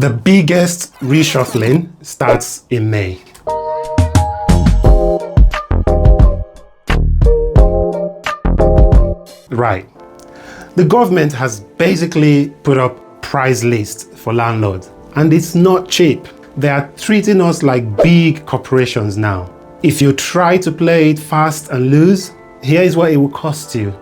The biggest reshuffling starts in May. Right. The government has basically put up price list for landlords, and it's not cheap. They are treating us like big corporations now. If you try to play it fast and lose, here is what it will cost you.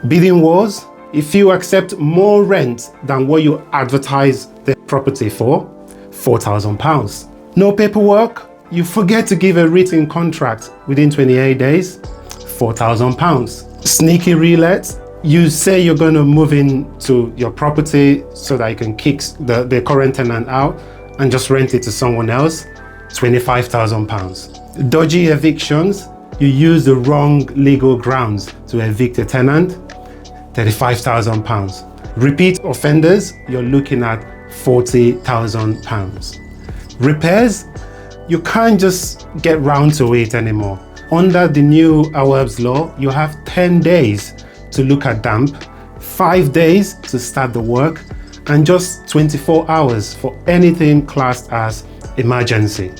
Bidding wars. If you accept more rent than what you advertise the property for, £4,000. No paperwork, you forget to give a written contract within 28 days, £4,000. Sneaky relet, you say you're going to move into your property so that you can kick the current tenant out and just rent it to someone else, £25,000. Dodgy evictions, you use the wrong legal grounds to evict a tenant, £35,000. Repeat offenders, you're looking at £40,000. Repairs, you can't just get round to it anymore. Under the new Awaab's law, you have 10 days to look at damp, 5 days to start the work, and just 24 hours for anything classed as emergency.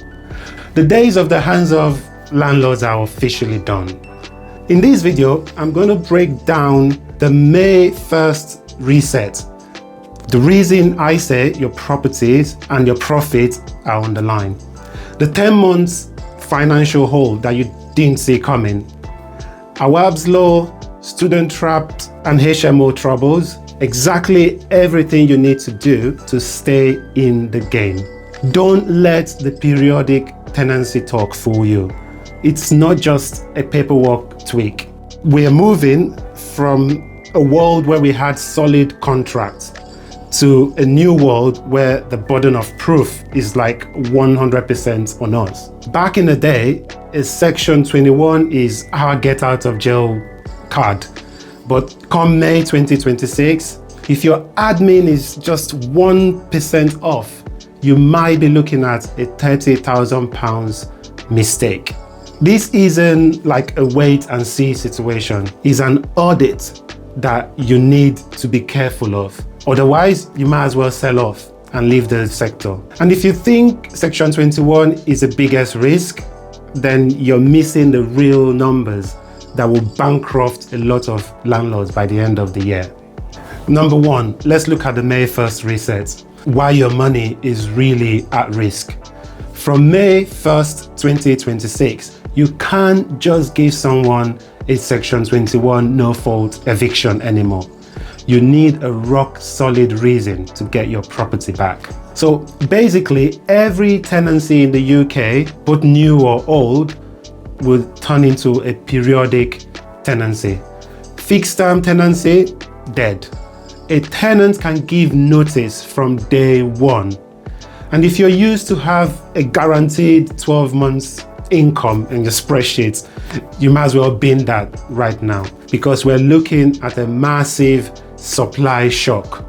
The days of the hands of landlords are officially done. In this video, I'm going to break down the May 1st reset. The reason I say your properties and your profits are on the line. The 10 months financial hole that you didn't see coming. Awaab's law, student trapped and HMO troubles. Exactly everything you need to do to stay in the game. Don't let the periodic tenancy talk fool you. It's not just a paperwork tweak. We're moving from a world where we had solid contracts to a new world where the burden of proof is like 100% on us. Back in the day, a Section 21 is our get out of jail card. But come May 2026, if your admin is just 1% off, you might be looking at a £30,000 mistake. This isn't like a wait and see situation. It's an audit that you need to be careful of. Otherwise, you might as well sell off and leave the sector. And if you think Section 21 is the biggest risk, then you're missing the real numbers that will bankrupt a lot of landlords by the end of the year. Number one, let's look at the May 1st reset. Why your money is really at risk. From May 1st, 2026, you can't just give someone a Section 21 no-fault eviction anymore. You need a rock-solid reason to get your property back. So basically, every tenancy in the UK, both new or old, will turn into a periodic tenancy. Fixed-term tenancy, dead. A tenant can give notice from day one. And if you're used to have a guaranteed 12 months income in your spreadsheets, you might as well bin that right now, because we're looking at a massive supply shock.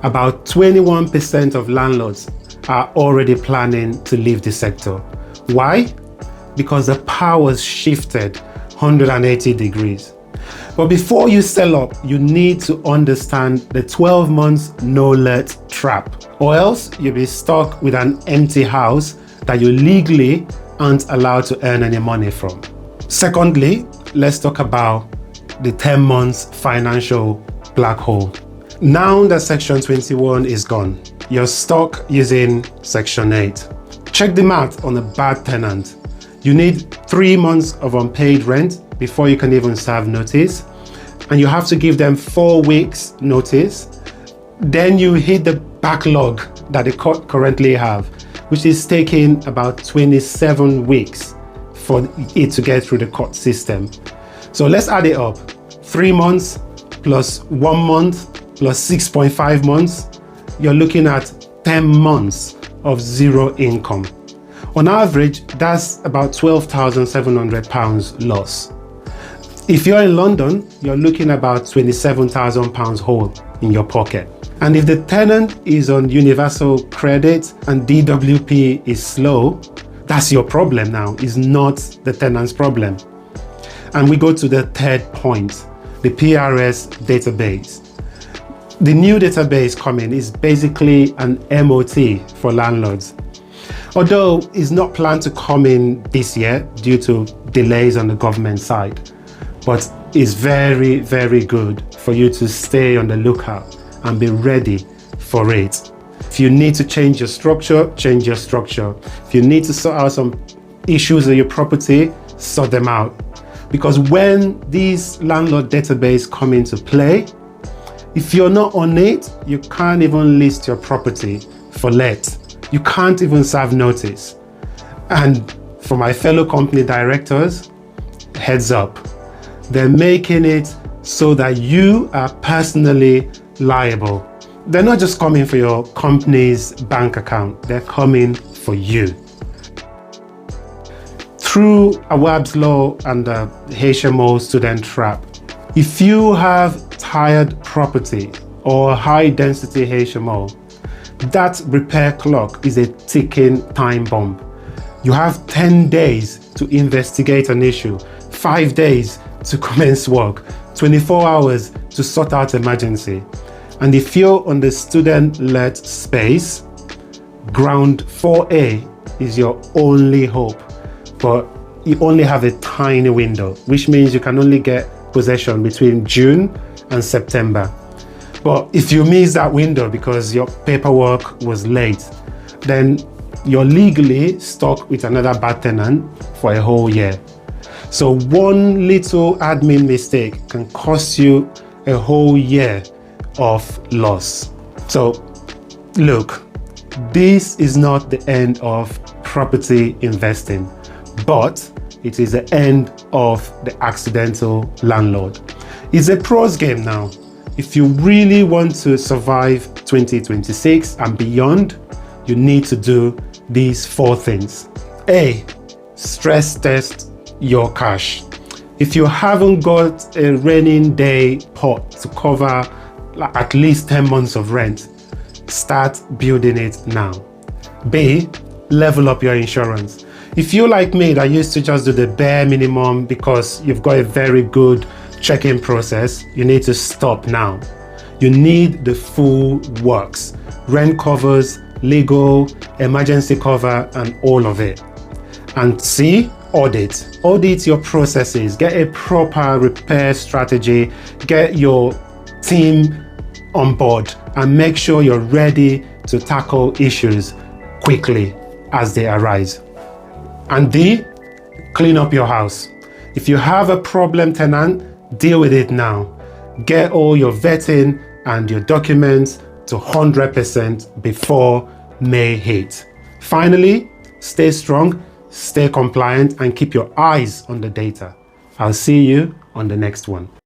About 21% of landlords are already planning to leave the sector. Why? Because the power's shifted 180 degrees. But before you sell up, you need to understand the 12 months no-let trap, or else you'll be stuck with an empty house that you legally aren't allowed to earn any money from. Secondly, let's talk about the 10 months financial black hole. Now that Section 21 is gone, you're stuck using Section 8. Check the math on a bad tenant. You need 3 months of unpaid rent before you can even serve notice, and you have to give them 4 weeks notice. Then you hit the backlog that the court currently have, which is taking about 27 weeks for it to get through the court system. So let's add it up. 3 months plus 1 month plus 6.5 months, you're looking at 10 months of zero income. On average, that's about £12,700 loss. If you're in London, you're looking about £27,000 hole in your pocket. And if the tenant is on universal credit and DWP is slow, that's your problem now. It's not the tenant's problem. And we go to the third point, the PRS database. The new database coming is basically an MOT for landlords. Although it's not planned to come in this year due to delays on the government side, but it's very, very good for you to stay on the lookout and be ready for it. If you need to change your structure, change your structure. If you need to sort out some issues with your property, sort them out. Because when these landlord database come into play, if you're not on it, you can't even list your property for let. You can't even serve notice. And for my fellow company directors, heads up, they're making it so that you are personally liable. They're not just coming for your company's bank account, they're coming for you. Through Awaab's law and the HMO student trap, if you have tired property or high density HMO, that repair clock is a ticking time bomb. You have 10 days to investigate an issue, 5 days to commence work, 24 hours to sort out emergency. And if you're on the student-led space, ground 4A is your only hope. But you only have a tiny window, which means you can only get possession between June and September. But if you miss that window because your paperwork was late, then you're legally stuck with another bad tenant for a whole year. So one little admin mistake can cost you a whole year of loss. So look, this is not the end of property investing, but it is the end of the accidental landlord. It's a pros game now. If you really want to survive 2026 and beyond, you need to do these 4 things. A, stress test your cash. If you haven't got a rainy day pot to cover at least 10 months of rent, start building it now. B, level up your insurance. If you're like me that used to just do the bare minimum because you've got a very good check-in process, you need to stop now. You need the full works. Rent covers, legal, emergency cover, and all of it. And C, audit. Audit your processes. Get a proper repair strategy. Get your team on board and make sure you're ready to tackle issues quickly as they arise. And D, clean up your house. If you have a problem tenant, deal with it now. Get all your vetting and your documents to 100% before May hit. Finally, stay strong, stay compliant, and keep your eyes on the data. I'll see you on the next one.